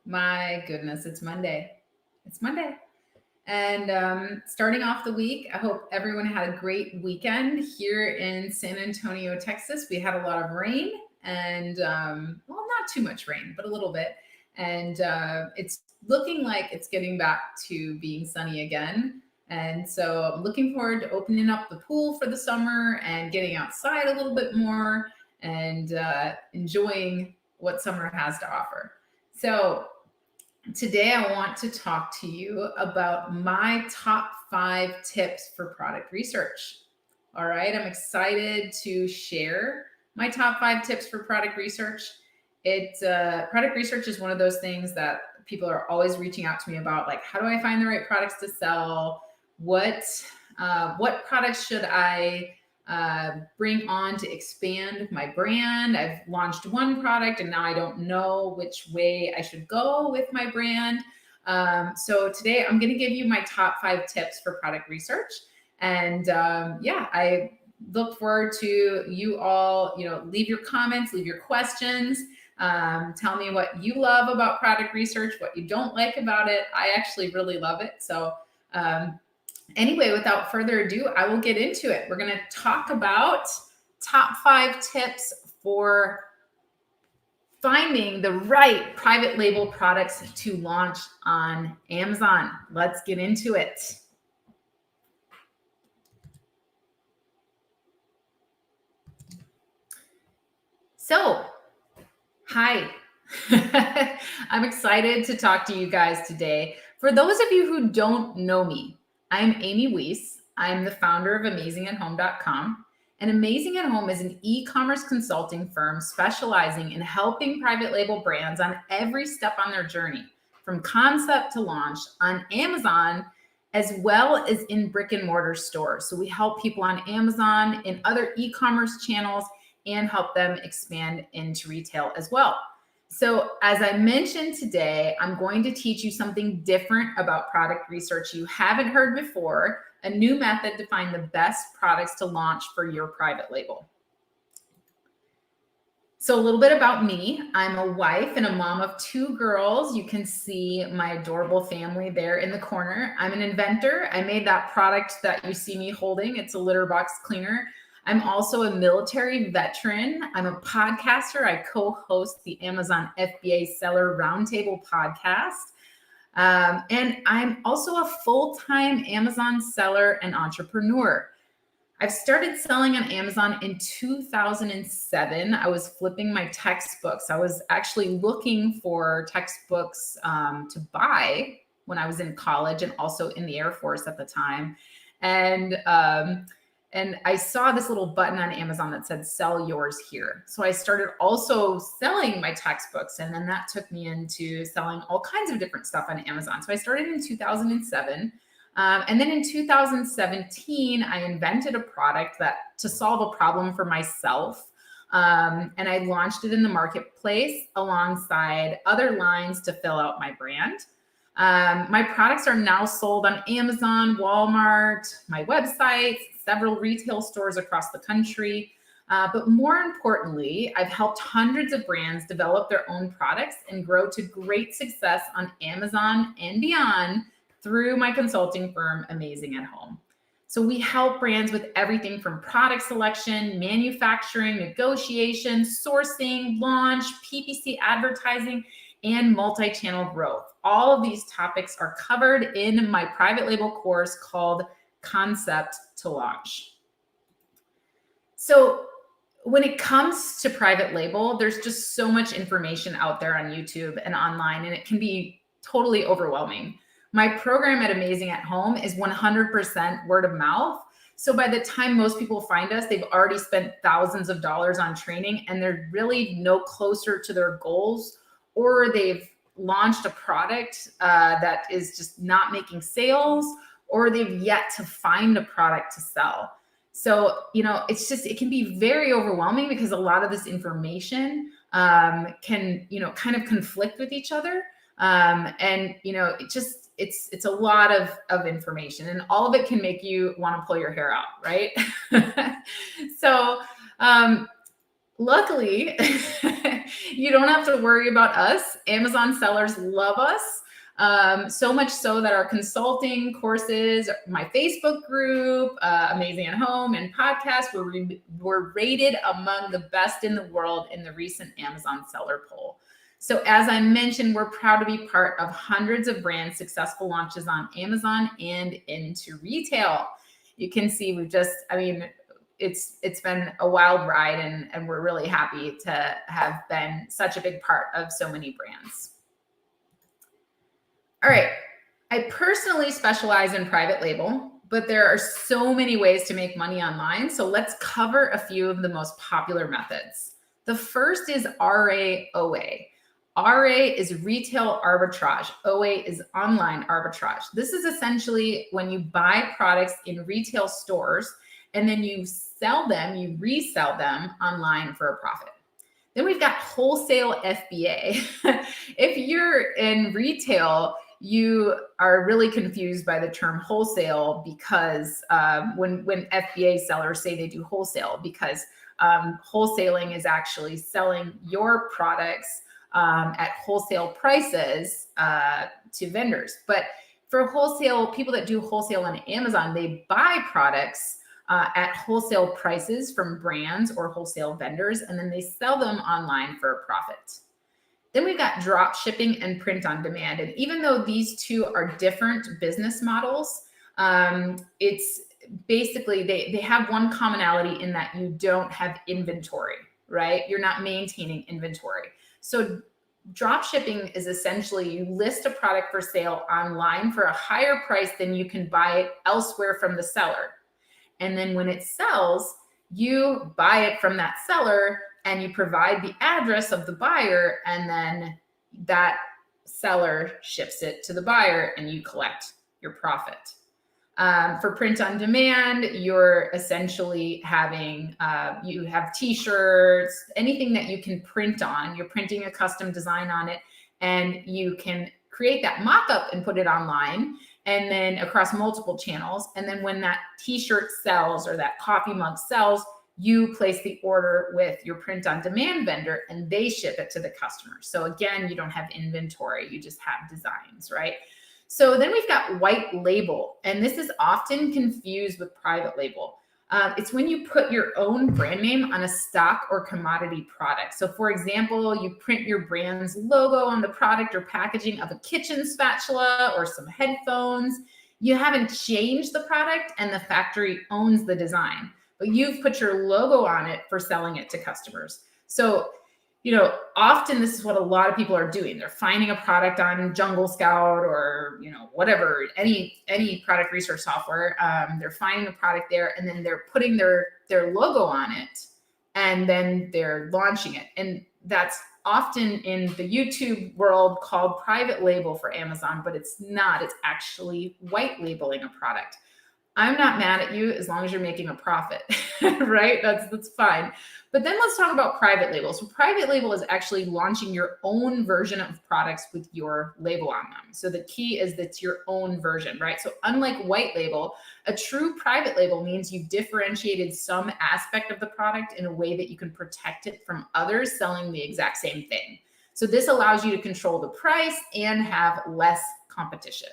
My goodness, it's Monday. It's Monday. And starting off the week, I hope everyone had a great weekend here in San Antonio, Texas. We had a lot of rain and well, not too much rain, but a little bit. And it's looking like it's getting back to being sunny again. And so I'm looking forward to opening up the pool for the summer and getting outside a little bit more and enjoying what summer has to offer. So today, I want to talk to you about my top 5 tips for product research. All right, I'm excited to share my top 5 tips for product research. Product research is one of those things that people are always reaching out to me about, like, how do I find the right products to sell? What products should I bring on to expand my brand? I've launched one product and now I don't know which way I should go with my brand. So today I'm going to give you my top 5 tips for product research. And yeah, I look forward to you all, leave your comments, leave your questions. Tell me what you love about product research, what you don't like about it. I actually really love it. So anyway, without further ado, I will get into it. We're going to talk about top 5 tips for finding the right private label products to launch on Amazon. Let's get into it. So, hi. I'm excited to talk to you guys today. For those of you who don't know me, I'm Amy Weiss. I'm the founder of AmazingAtHome.com. And Amazing at Home is an e-commerce consulting firm specializing in helping private label brands on every step on their journey, from concept to launch on Amazon, as well as in brick and mortar stores. So we help people on Amazon, in other e-commerce channels, and help them expand into retail as well. So as I mentioned today, I'm going to teach you something different about product research you haven't heard before, a new method to find the best products to launch for your private label. So a little bit about me. I'm a wife and a mom of 2 girls. You can see my adorable family there in the corner. I'm an inventor. I made that product that you see me holding. It's a litter box cleaner. I'm also a military veteran. I'm a podcaster. I co-host the Amazon FBA Seller Roundtable podcast. And I'm also a full-time Amazon seller and entrepreneur. I've started selling on Amazon in 2007. I was flipping my textbooks. I was actually looking for textbooks to buy when I was in college and also in the Air Force at the time. And I saw this little button on Amazon that said, sell yours here. So I started also selling my textbooks. And then that took me into selling all kinds of different stuff on Amazon. So I started in 2007. And then in 2017, I invented a product to solve a problem for myself. And I launched it in the marketplace alongside other lines to fill out my brand. My products are now sold on Amazon, Walmart, my website, several retail stores across the country. But more importantly, I've helped hundreds of brands develop their own products and grow to great success on Amazon and beyond through my consulting firm, Amazing at Home. So we help brands with everything from product selection, manufacturing, negotiation, sourcing, launch, PPC advertising, and multi-channel growth. All of these topics are covered in my private label course called Concept to Launch. So when it comes to private label, there's just so much information out there on YouTube and online, and it can be totally overwhelming. My program at Amazing at Home is 100% word of mouth. So by the time most people find us, they've already spent thousands of dollars on training, and they're really no closer to their goals, or they've launched a product that is just not making sales, or they've yet to find a product to sell. So, it can be very overwhelming because a lot of this information can, kind of conflict with each other. It's a lot of information, and all of it can make you want to pull your hair out, right? So, Luckily, you don't have to worry about us. Amazon sellers love us. So much so that our consulting courses, my Facebook group, Amazing at Home, and podcast were rated among the best in the world in the recent Amazon seller poll. So as I mentioned, we're proud to be part of hundreds of brands' successful launches on Amazon and into retail. You can see it's been a wild ride, and we're really happy to have been such a big part of so many brands. All right. I personally specialize in private label, but there are so many ways to make money online. So let's cover a few of the most popular methods. The first is RAOA. RA is retail arbitrage. OA is online arbitrage. This is essentially when you buy products in retail stores and then you sell them, you resell them online for a profit. Then we've got wholesale FBA. If you're in retail, you are really confused by the term wholesale because when FBA sellers say they do wholesale, because wholesaling is actually selling your products at wholesale prices to vendors. But for wholesale, people that do wholesale on Amazon, they buy products at wholesale prices from brands or wholesale vendors, and then they sell them online for a profit. Then we've got drop shipping and print on demand. And even though these two are different business models, it's basically, they have one commonality in that you don't have inventory, right? You're not maintaining inventory. So drop shipping is essentially you list a product for sale online for a higher price than you can buy it elsewhere from the seller. And then when it sells, you buy it from that seller and you provide the address of the buyer, and then that seller ships it to the buyer and you collect your profit. For print on demand, you're essentially having, you have t-shirts, anything that you can print on, you're printing a custom design on it, and you can create that mock-up and put it online, and then across multiple channels. And then when that t-shirt sells or that coffee mug sells, you place the order with your print on demand vendor and they ship it to the customer. So again, you don't have inventory, you just have designs, right? So then we've got white label, and this is often confused with private label. It's when you put your own brand name on a stock or commodity product. So for example, you print your brand's logo on the product or packaging of a kitchen spatula or some headphones. You haven't changed the product and the factory owns the design, but you've put your logo on it for selling it to customers. So, often this is what a lot of people are doing. They're finding a product on Jungle Scout or, whatever, any product research software. They're finding a product there and then they're putting their logo on it and then they're launching it. And that's often in the YouTube world called private label for Amazon, but it's not. It's actually white labeling a product. I'm not mad at you as long as you're making a profit, right? That's fine. But then let's talk about private label. So private label is actually launching your own version of products with your label on them. So the key is that's your own version, right? So unlike white label, a true private label means you've differentiated some aspect of the product in a way that you can protect it from others selling the exact same thing. So this allows you to control the price and have less competition.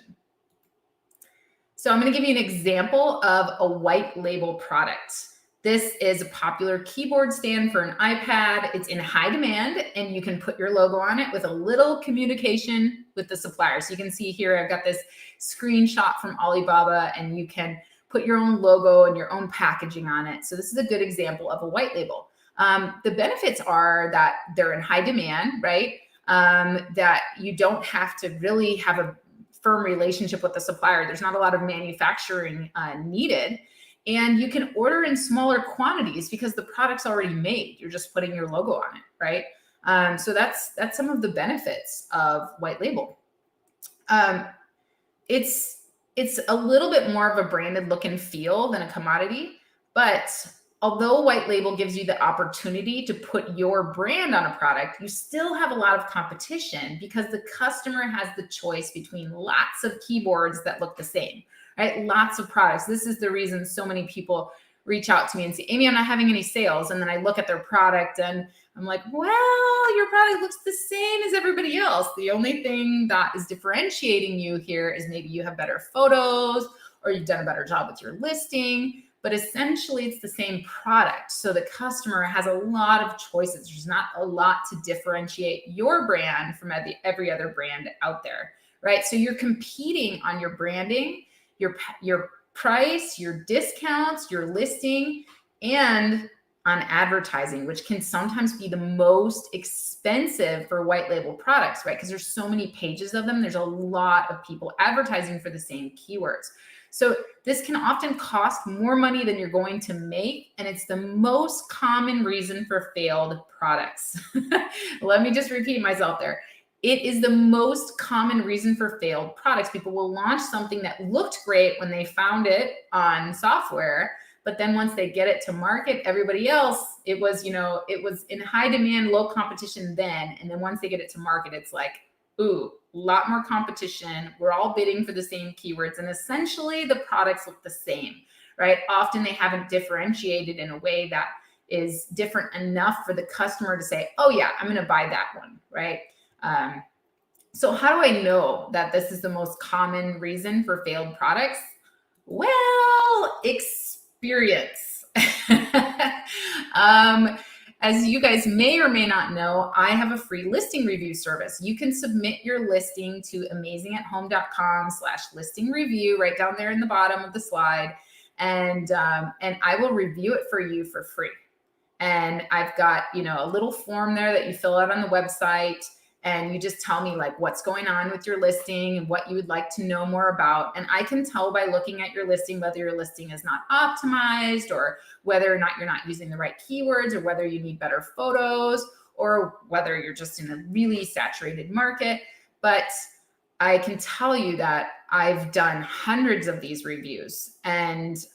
So I'm going to give you an example of a white label product. This is a popular keyboard stand for an iPad. It's in high demand and you can put your logo on it with a little communication with the supplier. So you can see here, I've got this screenshot from Alibaba and you can put your own logo and your own packaging on it. So this is a good example of a white label. The benefits are that they're in high demand, right? That you don't have to really have a firm relationship with the supplier. There's not a lot of manufacturing needed. And you can order in smaller quantities because the product's already made. You're just putting your logo on it, right? So that's some of the benefits of white label. It's a little bit more of a branded look and feel than a commodity, but although white label gives you the opportunity to put your brand on a product, you still have a lot of competition because the customer has the choice between lots of keyboards that look the same, right? Lots of products. This is the reason so many people reach out to me and say, Amy, I'm not having any sales. And then I look at their product and I'm like, well, your product looks the same as everybody else. The only thing that is differentiating you here is maybe you have better photos or you've done a better job with your listing, but essentially it's the same product. So the customer has a lot of choices. There's not a lot to differentiate your brand from every other brand out there, right? So you're competing on your branding, your price, your discounts, your listing, and on advertising, which can sometimes be the most expensive for white label products, right? Because there's so many pages of them. There's a lot of people advertising for the same keywords. So this can often cost more money than you're going to make. And it's the most common reason for failed products. Let me just repeat myself there. It is the most common reason for failed products. People will launch something that looked great when they found it on software, but then once they get it to market, everybody else, it was in high demand, low competition then. And then once they get it to market, it's like, ooh, a lot more competition. We're all bidding for the same keywords. And essentially the products look the same, right? Often they haven't differentiated in a way that is different enough for the customer to say, oh yeah, I'm going to buy that one, right? So how do I know that this is the most common reason for failed products? Well, experience. As you guys may or may not know, I have a free listing review service. You can submit your listing to amazingathome.com/listing review right down there in the bottom of the slide. And I will review it for you for free. And I've got, a little form there that you fill out on the website. And you just tell me like what's going on with your listing and what you would like to know more about. And I can tell by looking at your listing whether your listing is not optimized or whether or not you're not using the right keywords or whether you need better photos or whether you're just in a really saturated market. But I can tell you that I've done hundreds of these reviews if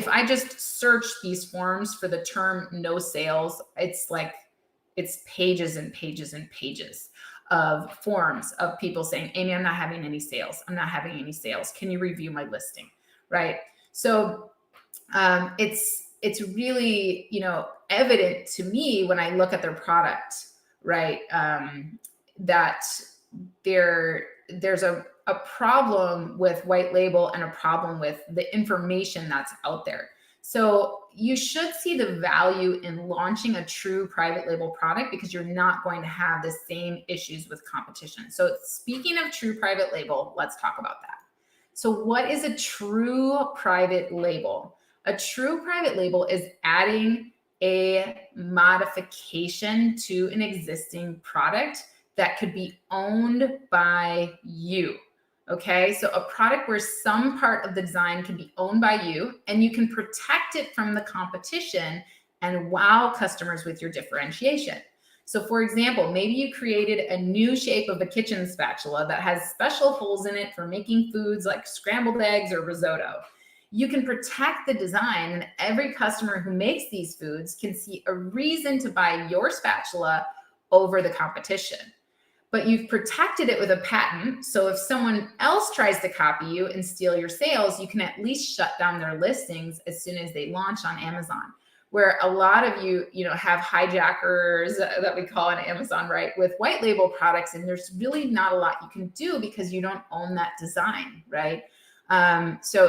I just search these forms for the term no sales, it's pages and pages and pages of forms of people saying, Amy, I'm not having any sales. I'm not having any sales. Can you review my listing? Right. So it's really, evident to me when I look at their product, right, that there's a problem with white label and a problem with the information that's out there. So you should see the value in launching a true private label product because you're not going to have the same issues with competition. So speaking of true private label, let's talk about that. So what is a true private label? A true private label is adding a modification to an existing product that could be owned by you. Okay, so a product where some part of the design can be owned by you and you can protect it from the competition and wow customers with your differentiation. So for example, maybe you created a new shape of a kitchen spatula that has special holes in it for making foods like scrambled eggs or risotto. You can protect the design and every customer who makes these foods can see a reason to buy your spatula over the competition. But you've protected it with a patent. So if someone else tries to copy you and steal your sales, you can at least shut down their listings as soon as they launch on Amazon. Where a lot of you, have hijackers that we call on Amazon, right, with white label products, and there's really not a lot you can do because you don't own that design, right? So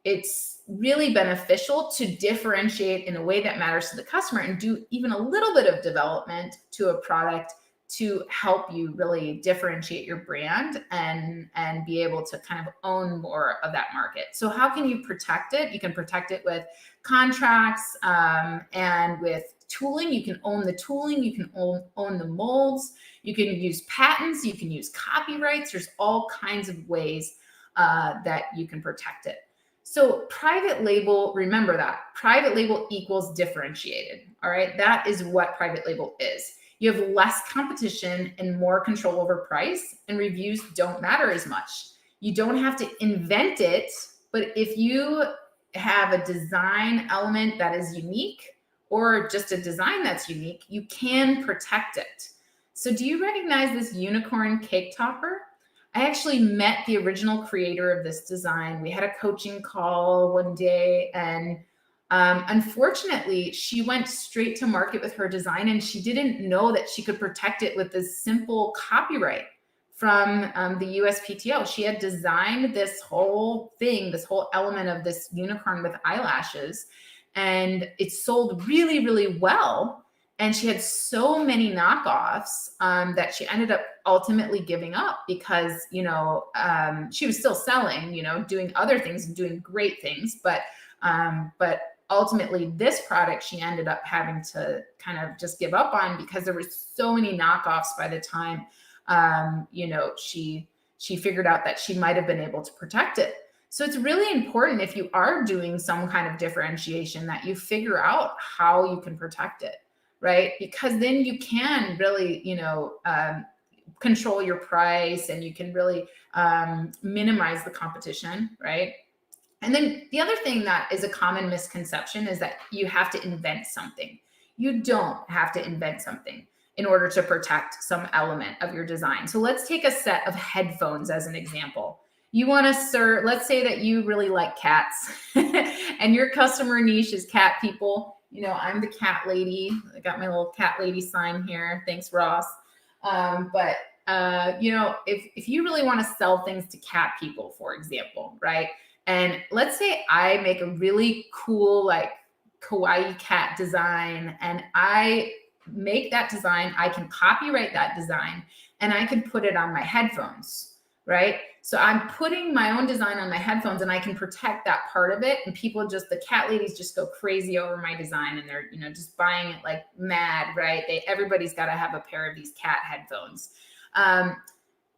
it's really beneficial to differentiate in a way that matters to the customer and do even a little bit of development to a product to help you really differentiate your brand and be able to kind of own more of that market. So how can you protect it? You can protect it with contracts and with tooling. You can own the tooling. You can own the molds. You can use patents. You can use copyrights. There's all kinds of ways that you can protect it. So private label, remember that. Private label equals differentiated. All right. That is what private label is. You have less competition and more control over price, and reviews don't matter as much. You don't have to invent it, but if you have a design element that is unique or just a design that's unique, you can protect it. So do you recognize this unicorn cake topper? I actually met the original creator of this design. We had a coaching call one day, and unfortunately, she went straight to market with her design, and she didn't know that she could protect it with this simple copyright from the USPTO. She had designed this whole thing, this whole element of this unicorn with eyelashes, and it sold really, really well. And she had so many knockoffs that she ended up ultimately giving up because, she was still selling, doing other things and doing great things. But ultimately this product, she ended up having to kind of just give up on because there were so many knockoffs by the time, she figured out that she might've been able to protect it. So it's really important if you are doing some kind of differentiation that you figure out how you can protect it, right? Because then you can really, control your price, and you can really minimize the competition, right? And then the other thing that is a common misconception is that you have to invent something. You don't have to invent something in order to protect some element of your design. So let's take a set of headphones as an example. You want to serve, let's say that you really like cats and your customer niche is cat people. I'm the cat lady. I got my little cat lady sign here. Thanks, Ross. If you really want to sell things to cat people, for example, right? And let's say I make a really cool, like kawaii cat design, and I make that design, I can copyright that design, and I can put it on my headphones, right? So I'm putting my own design on my headphones, and I can protect that part of it. And people the cat ladies just go crazy over my design, and they're, just buying it like mad, right? Everybody's got to have a pair of these cat headphones.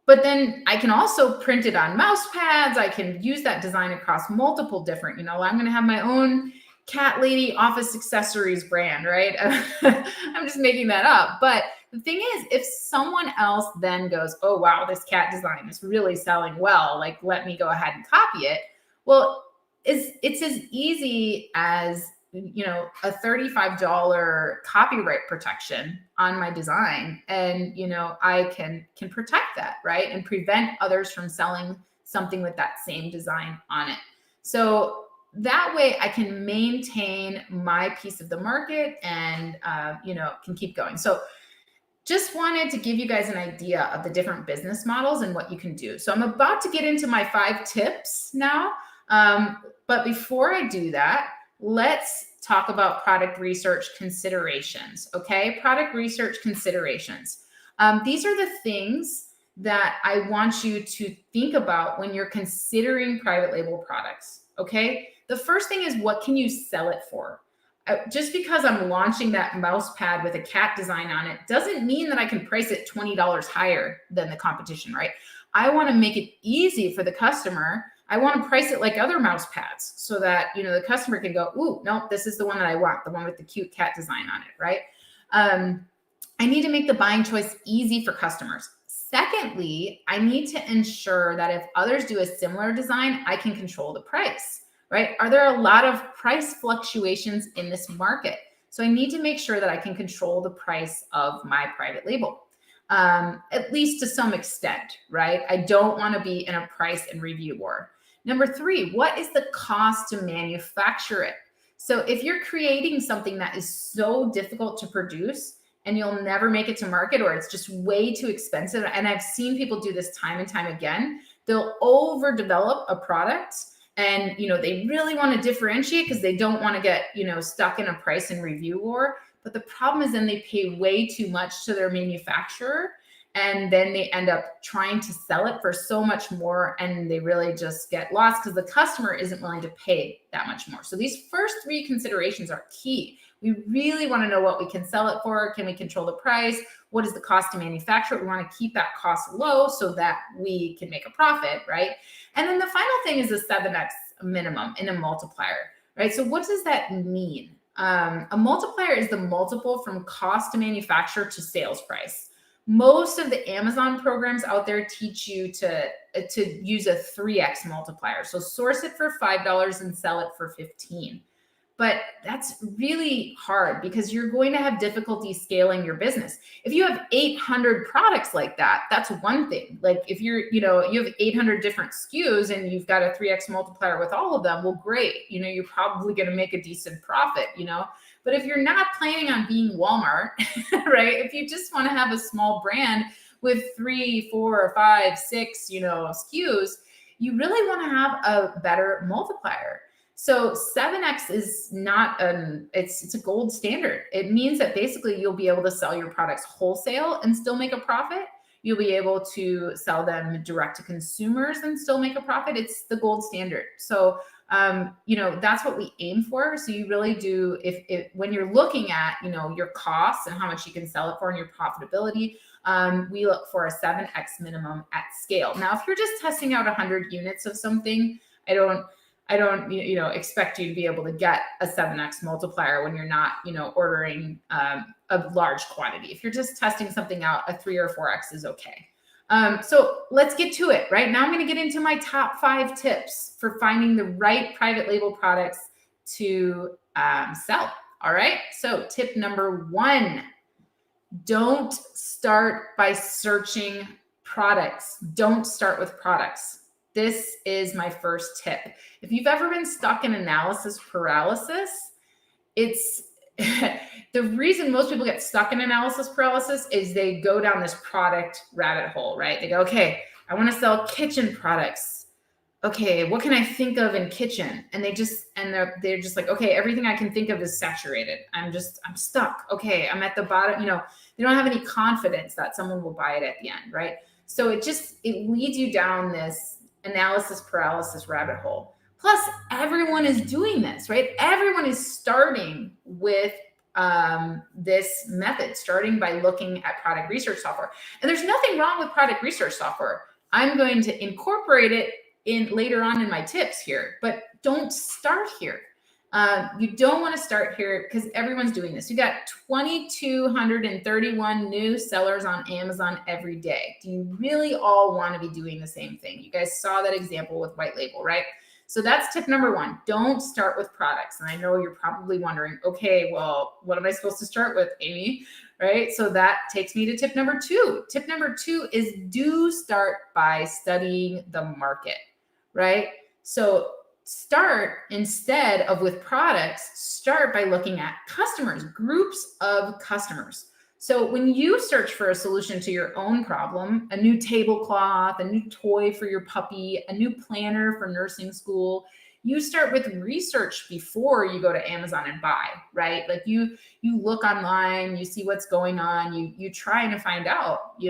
But then I can also print it on mouse pads. I can use that design across multiple different, I'm going to have my own cat lady office accessories brand, right? I'm just making that up. But the thing is, if someone else then goes, oh, wow, this cat design is really selling well, like, let me go ahead and copy it. Well, it's as easy as, a $35 copyright protection on my design. And, I can protect that, right? And prevent others from selling something with that same design on it. So that way I can maintain my piece of the market and, can keep going. So just wanted to give you guys an idea of the different business models and what you can do. So I'm about to get into my 5 tips now. But before I do that, let's talk about product research considerations. Okay, product research considerations. These are the things that I want you to think about when you're considering private label products. Okay, the first thing is, what can you sell it for? Just because I'm launching that mouse pad with a cat design on it doesn't mean that I can price it $20 higher than the competition, right? I want to make it easy for the customer. I want to price it like other mouse pads so that, the customer can go, ooh, no, this is the one that I want, the one with the cute cat design on it, right? I need to make the buying choice easy for customers. Secondly, I need to ensure that if others do a similar design, I can control the price, right? Are there a lot of price fluctuations in this market? So I need to make sure that I can control the price of my private label. At least to some extent, right? I don't want to be in a price and review war. Number 3, what is the cost to manufacture it? So if you're creating something that is so difficult to produce and you'll never make it to market, or it's just way too expensive, and I've seen people do this time and time again, they'll overdevelop a product and, they really want to differentiate because they don't want to get, stuck in a price and review war. But the problem is then they pay way too much to their manufacturer, and then they end up trying to sell it for so much more, and they really just get lost because the customer isn't willing to pay that much more. So these first 3 considerations are key. We really want to know what we can sell it for. Can we control the price? What is the cost to manufacture? We want to keep that cost low so that we can make a profit, right? And then the final thing is a 7x minimum in a multiplier, right? So what does that mean? A multiplier is the multiple from cost to manufacture to sales price. Most of the Amazon programs out there teach you to use a 3x multiplier. So source it for $5 and sell it for $15. But that's really hard because you're going to have difficulty scaling your business. If you have 800 products like that, that's one thing. Like if you have 800 different SKUs and you've got a 3x multiplier with all of them, well, great. You're probably going to make a decent profit, But if you're not planning on being Walmart, right? If you just want to have a small brand with 3, 4, 5, 6, SKUs, you really want to have a better multiplier. So 7x is not it's a gold standard. It means that basically you'll be able to sell your products wholesale and still make a profit. You'll be able to sell them direct to consumers and still make a profit. It's the gold standard. So, that's what we aim for. So you really do, if when you're looking at, your costs and how much you can sell it for and your profitability, we look for a 7x minimum at scale. Now, if you're just testing out 100 units of something, I don't expect you to be able to get a 7x multiplier when you're not, ordering a large quantity. If you're just testing something out, a 3 or 4x is okay. So let's get to it. Right now, I'm going to get into my top 5 tips for finding the right private label products to sell. All right. So tip number 1, don't start by searching products. Don't start with products. This is my first tip. If you've ever been stuck in analysis paralysis, it's the reason most people get stuck in analysis paralysis is they go down this product rabbit hole, right? They go, okay, I want to sell kitchen products. Okay, what can I think of in kitchen? And they're just like, okay, everything I can think of is saturated. I'm stuck. Okay, I'm at the bottom. They don't have any confidence that someone will buy it at the end, right? So it leads you down this analysis paralysis rabbit hole. Plus, everyone is doing this, right? Everyone is starting with this method, starting by looking at product research software. And there's nothing wrong with product research software. I'm going to incorporate it in later on in my tips here, but don't start here. You don't want to start here because everyone's doing this. You got 2,231 new sellers on Amazon every day. Do you really all want to be doing the same thing? You guys saw that example with white label, right? So that's tip number 1. Don't start with products. And I know you're probably wondering, okay, well, what am I supposed to start with, Amy? Right? So that takes me to tip number 2. Tip number 2 is do start by studying the market, right? So start, instead of with products, start by looking at customers, groups of customers. So when you search for a solution to your own problem, a new tablecloth, a new toy for your puppy, a new planner for nursing school, you start with research before you go to Amazon and buy, right? Like you look online, you see what's going on, you try to find out,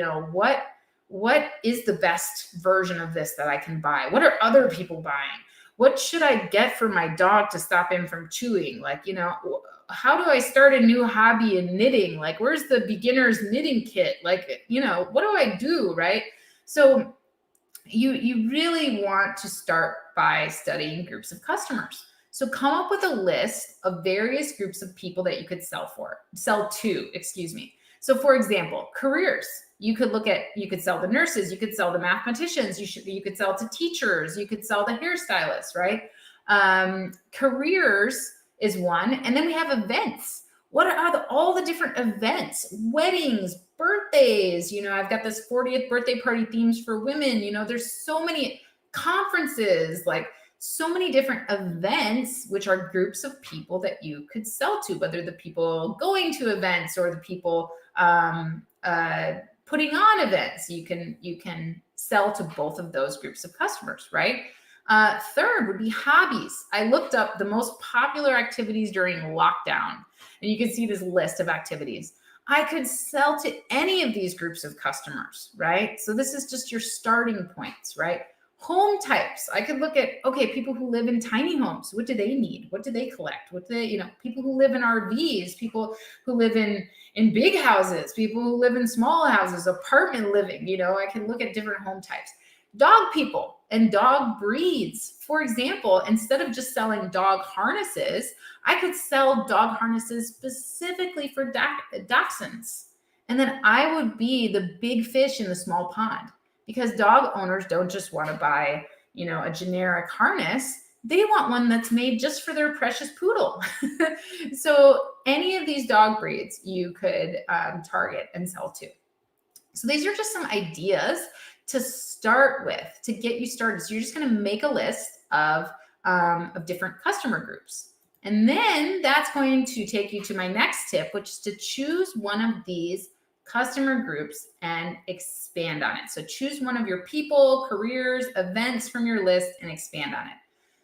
what is the best version of this that I can buy? What are other people buying? What should I get for my dog to stop him from chewing? Like, how do I start a new hobby in knitting? Like, where's the beginner's knitting kit? Like, what do I do, right? So you really want to start by studying groups of customers. So come up with a list of various groups of people that you could sell to. So for example, careers. You could sell to nurses, you could sell to mathematicians, you could sell to teachers, you could sell to hairstylists, right? Careers is one. And then we have events. What are all the different events? Weddings, birthdays, I've got this 40th birthday party themes for women. There's so many conferences, like so many different events, which are groups of people that you could sell to, whether the people going to events or the people putting on events. You can sell to both of those groups of customers, right? Third would be hobbies. I looked up the most popular activities during lockdown, and you can see this list of activities. I could sell to any of these groups of customers, right? So this is just your starting points, right? Home types. I could look at, okay, people who live in tiny homes. What do they need? What do they collect? People who live in RVs, people who live in big houses, people who live in small houses, apartment living. I can look at different home types. Dog people and dog breeds. For example, instead of just selling dog harnesses, I could sell dog harnesses specifically for dachshunds. And then I would be the big fish in the small pond, because dog owners don't just want to buy, a generic harness. they want one that's made just for their precious poodle. So any of these dog breeds you could target and sell to. So these are just some ideas to start with, to get you started. So you're just going to make a list of different customer groups. And then that's going to take you to my next tip, which is to choose one of these customer groups and expand on it. So choose one of your people, careers, events from your list and expand on it.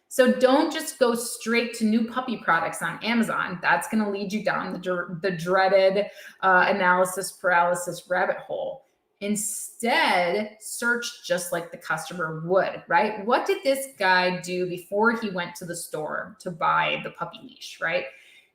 So don't just go straight to new puppy products on Amazon. That's going to lead you down the dreaded analysis paralysis rabbit hole. Instead, search just like the customer would, right? What did this guy do before he went to the store to buy the puppy leash, right?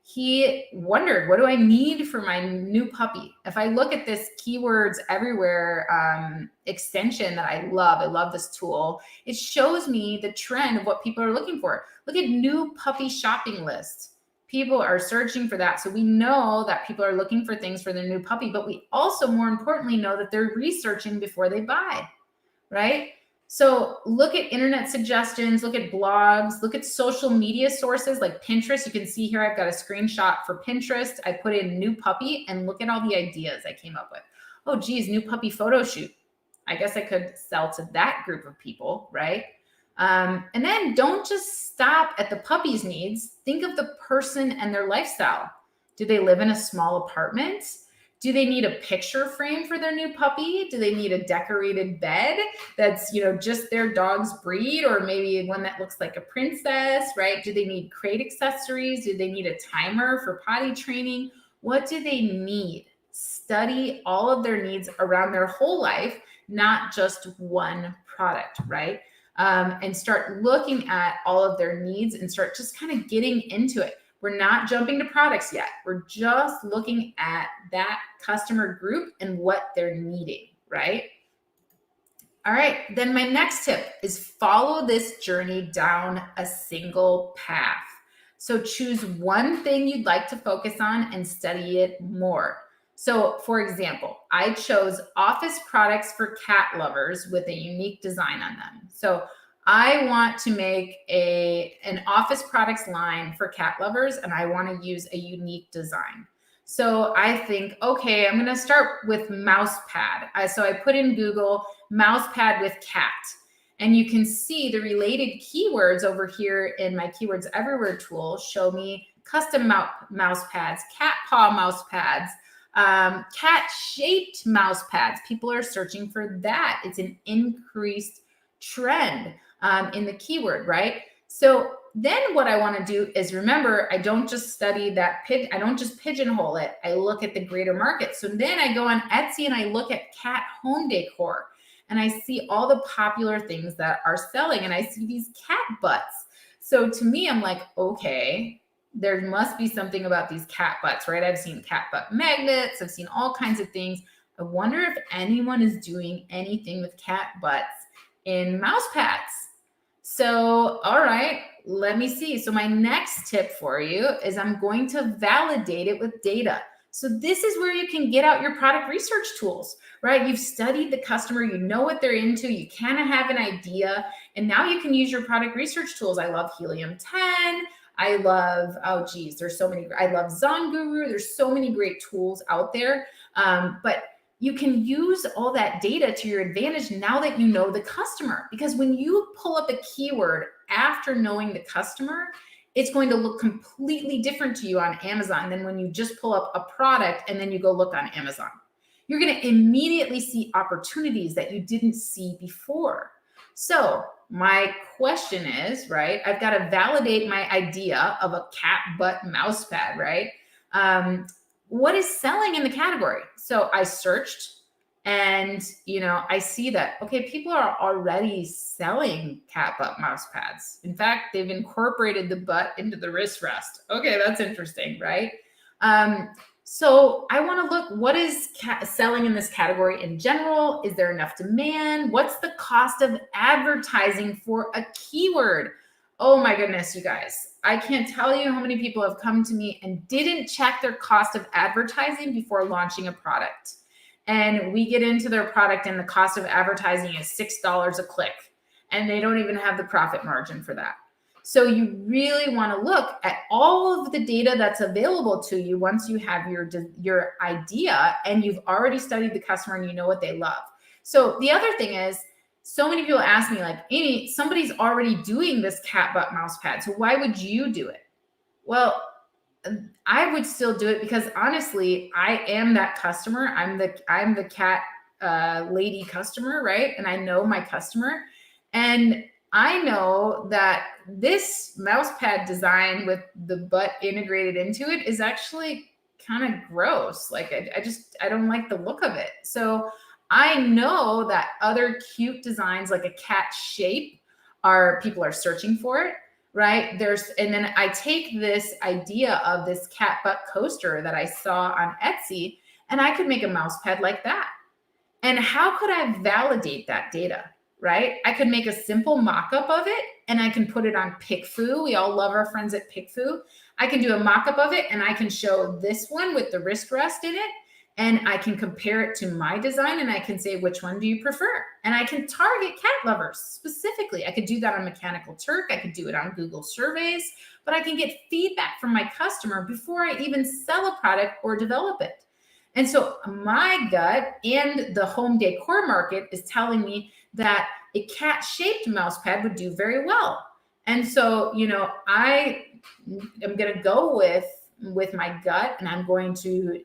He wondered, what do I need for my new puppy? If I look at this keywords everywhere extension that I love this tool, it shows me the trend of what people are looking for. Look at new puppy shopping list. People are searching for that. So we know that people are looking for things for their new puppy, but we also, more importantly, know that they're researching before they buy, right? So look at internet suggestions, look at blogs, look at social media sources like Pinterest. You can see here, I've got a screenshot for Pinterest. I put in new puppy and look at all the ideas I came up with. Oh, geez, new puppy photo shoot. I guess I could sell to that group of people, right? And then don't just stop at the puppy's needs. Think of the person and their lifestyle. Do they live in a small apartment? Do they need a picture frame for their new puppy? Do they need a decorated bed that's, just their dog's breed, or maybe one that looks like a princess, right? Do they need crate accessories? Do they need a timer for potty training? What do they need? Study all of their needs around their whole life, not just one product, right? And start looking at all of their needs and start just kind of getting into it. We're not jumping to products yet. We're just looking at that customer group and what they're needing, right? All right, then my next tip is follow this journey down a single path. So choose one thing you'd like to focus on and study it more. So for example, I chose office products for cat lovers with a unique design on them. So I want to make an office products line for cat lovers, and I want to use a unique design. So I think, okay, I'm going to start with mouse pad. So I put in Google mouse pad with cat, and you can see the related keywords over here in my Keywords Everywhere tool show me custom mouse pads, cat paw mouse pads, cat-shaped mouse pads. People are searching for that. It's an increased trend in the keyword, right? So then what I want to do is, remember, I don't just study that I don't just pigeonhole it. I look at the greater market. So then I go on Etsy and I look at cat home decor, and I see all the popular things that are selling, and I see these cat butts. So to me, I'm like, okay, there must be something about these cat butts, right? I've seen cat butt magnets. I've seen all kinds of things. I wonder if anyone is doing anything with cat butts in mouse pads. So, all right, let me see. So my next tip for you is I'm going to validate it with data. So this is where you can get out your product research tools, right? You've studied the customer, you know what they're into, you kind of have an idea, and now you can use your product research tools. I love Helium 10. I love, there's so many. I love Zon Guru. There's so many great tools out there. But you can use all that data to your advantage now that you know the customer. Because when you pull up a keyword after knowing the customer, it's going to look completely different to you on Amazon than when you just pull up a product and then you go look on Amazon. You're going to immediately see opportunities that you didn't see before. So my question is, right, I've got to validate my idea of a cat butt mouse pad, right? What is selling in the category? So I searched and, I see that, okay, people are already selling cat butt mouse pads. In fact, they've incorporated the butt into the wrist rest. Okay, that's interesting, right? So I want to look, what is selling in this category in general? Is there enough demand? What's the cost of advertising for a keyword? Oh my goodness, you guys. I can't tell you how many people have come to me and didn't check their cost of advertising before launching a product. And we get into their product and the cost of advertising is $6 a click. And they don't even have the profit margin for that. So you really want to look at all of the data that's available to you once you have your idea and you've already studied the customer and you know what they love. So the other thing is, so many people ask me like, Amy, somebody's already doing this cat butt mouse pad, so why would you do it? Well, I would still do it because honestly, I am that customer. I'm the cat lady customer, right? And I know my customer, and I know that this mouse pad design with the butt integrated into it is actually kind of gross. Like I don't like the look of it. So I know that other cute designs like a cat shape people are searching for it, right? And then I take this idea of this cat butt coaster that I saw on Etsy, and I could make a mouse pad like that. And how could I validate that data, right? I could make a simple mock-up of it and I can put it on PickFu. We all love our friends at PickFu. I can do a mock-up of it and I can show this one with the wrist rest in it, and I can compare it to my design and I can say, which one do you prefer? And I can target cat lovers specifically. I could do that on Mechanical Turk. I could do it on Google surveys, but I can get feedback from my customer before I even sell a product or develop it. And so my gut and the home decor market is telling me that a cat-shaped mouse pad would do very well. And so, I am going to go with my gut, and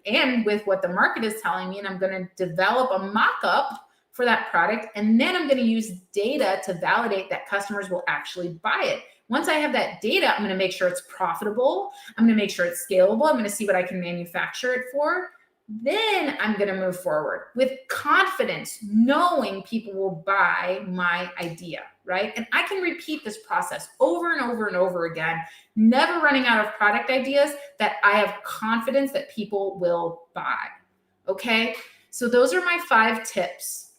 and with what the market is telling me, and I'm going to develop a mock-up for that product. And then I'm going to use data to validate that customers will actually buy it. Once I have that data, I'm going to make sure it's profitable. I'm going to make sure it's scalable. I'm going to see what I can manufacture it for. Then I'm going to move forward with confidence, knowing people will buy my idea, right? And I can repeat this process over and over and over again, never running out of product ideas that I have confidence that people will buy. Okay. So those are my 5 tips.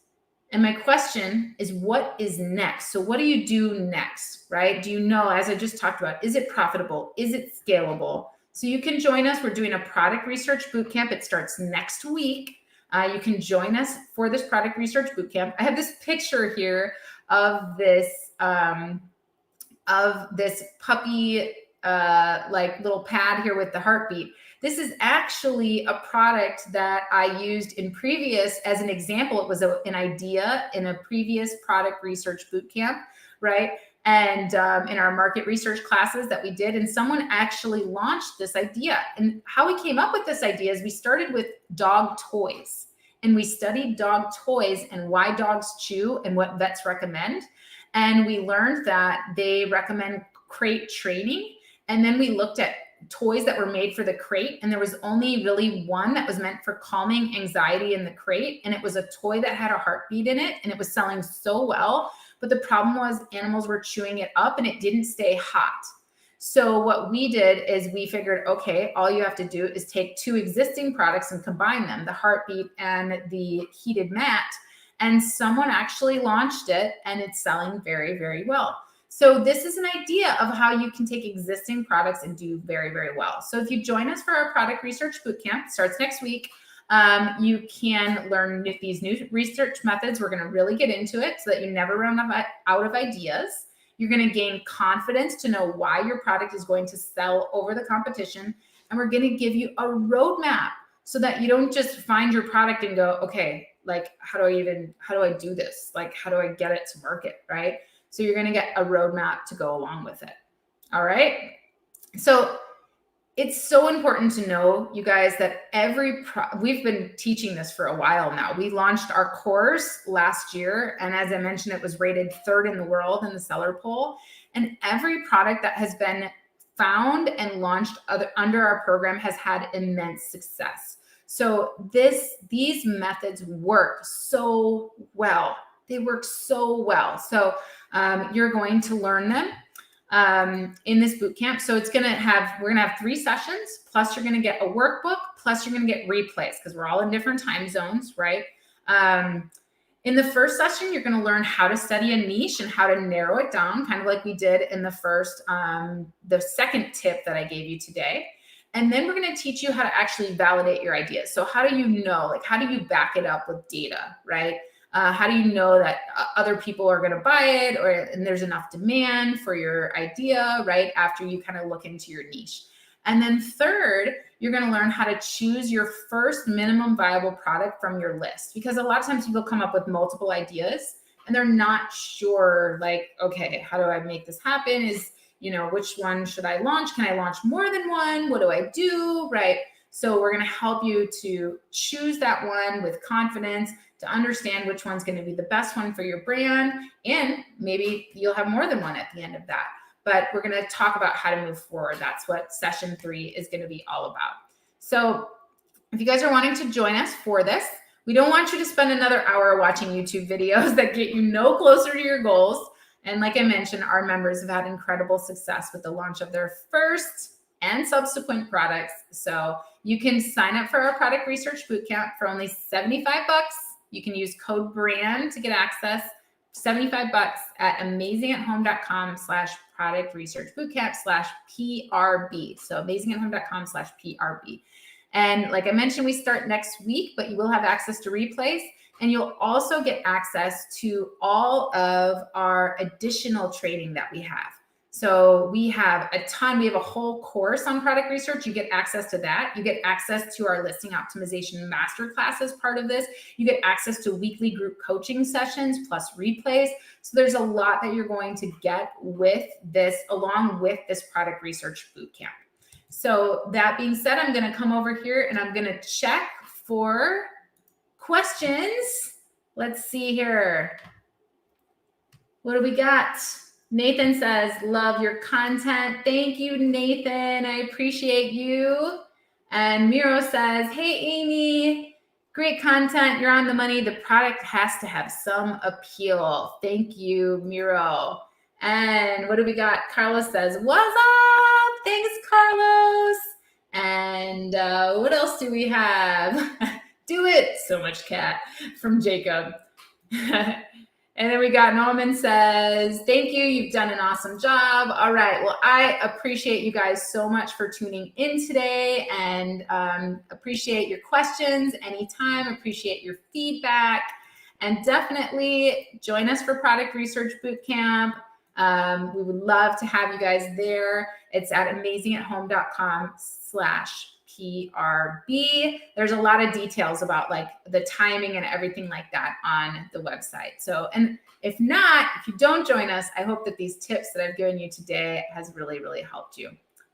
And my question is, what is next? So what do you do next, right? Do you know, as I just talked about, is it profitable? Is it scalable? So you can join us. We're doing a product research bootcamp. It starts next week. You can join us for this product research bootcamp. I have this picture here of this puppy like little pad here with the heartbeat. This is actually a product that I used as an example. It was an idea in a previous product research bootcamp, right? And in our market research classes that we did, and someone actually launched this idea. And how we came up with this idea is we started with dog toys, and we studied dog toys and why dogs chew and what vets recommend. And we learned that they recommend crate training. And then we looked at toys that were made for the crate, and there was only really one that was meant for calming anxiety in the crate. And it was a toy that had a heartbeat in it, and it was selling so well. But the problem was animals were chewing it up and it didn't stay hot. So what we did is we figured, okay, all you have to do is take 2 existing products and combine them, the heartbeat and the heated mat. And someone actually launched it, and it's selling very, very well. So this is an idea of how you can take existing products and do very, very well. So if you join us for our product research bootcamp, starts next week, you can learn these new research methods. We're going to really get into it so that you never run out of ideas. You're going to gain confidence to know why your product is going to sell over the competition. And we're going to give you a roadmap so that you don't just find your product and go, okay, like, how do I do this? Like, how do I get it to market, right? So you're going to get a roadmap to go along with it. All right. So it's so important to know, you guys, that we've been teaching this for a while now. We launched our course last year. And as I mentioned, it was rated 3rd in the world in the seller poll. And every product that has been found and launched under our program has had immense success. So these methods work so well. They work so well. So you're going to learn them in this bootcamp. So we're going to have 3 sessions, plus you're going to get a workbook, plus you're going to get replays, because we're all in different time zones, right? In the first session, you're going to learn how to study a niche and how to narrow it down, kind of like we did in the second tip that I gave you today. And then we're going to teach you how to actually validate your ideas. So how do you know, how do you back it up with data, right? How do you know that other people are going to buy it, and there's enough demand for your idea, right? After you kind of look into your niche. And then third, you're going to learn how to choose your first minimum viable product from your list, because a lot of times people come up with multiple ideas and they're not sure, like, okay, how do I make this happen? Which one should I launch? Can I launch more than one? What do I do? Right? So we're going to help you to choose that one with confidence, to understand which one's going to be the best one for your brand. And maybe you'll have more than one at the end of that. But we're going to talk about how to move forward. That's what session 3 is going to be all about. So if you guys are wanting to join us for this, we don't want you to spend another hour watching YouTube videos that get you no closer to your goals. And like I mentioned, our members have had incredible success with the launch of their first and subsequent products. So you can sign up for our product research bootcamp for only $75. You can use code BRAND to get access. $75 at amazingathome.com/product research bootcamp/PRB. So amazingathome.com/PRB. And like I mentioned, we start next week, but you will have access to replays. And you'll also get access to all of our additional training that we have. So we have a ton. We have a whole course on product research. You get access to that. You get access to our listing optimization masterclass as part of this. You get access to weekly group coaching sessions plus replays. So there's a lot that you're going to get with this, along with this product research bootcamp. So that being said, I'm going to come over here and I'm going to check for questions. Let's see here. What do we got? Nathan says, love your content. Thank you, Nathan. I appreciate you. And Miro says, hey, Amy, great content. You're on the money. The product has to have some appeal. Thank you, Miro. And what do we got? Carlos says, what's up? Thanks, Carlos. And what else do we have? Do it. So much cat from Jacob. And then we got Norman says, thank you. You've done an awesome job. All right. Well, I appreciate you guys so much for tuning in today, and appreciate your questions anytime. Appreciate your feedback, and definitely join us for Product Research Bootcamp. We would love to have you guys there. It's at amazingathome.com/PRB. There's a lot of details about like the timing and everything like that on the website. So, and if you don't join us, I hope that these tips that I've given you today has really, really helped you.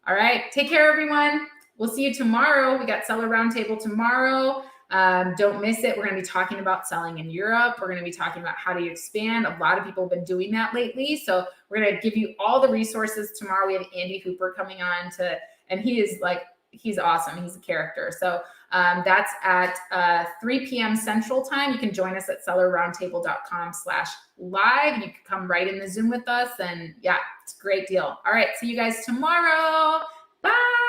All right. Take care, everyone. We'll see you tomorrow. We got Seller Roundtable tomorrow. Don't miss it. We're going to be talking about selling in Europe. We're going to be talking about how do you expand. A lot of people have been doing that lately. So we're going to give you all the resources tomorrow. We have Andy Hooper coming on and he's awesome. He's a character. So that's at 3 p.m. Central Time. You can join us at sellerroundtable.com/live. You can come right in the Zoom with us. And yeah, it's a great deal. All right. See you guys tomorrow. Bye.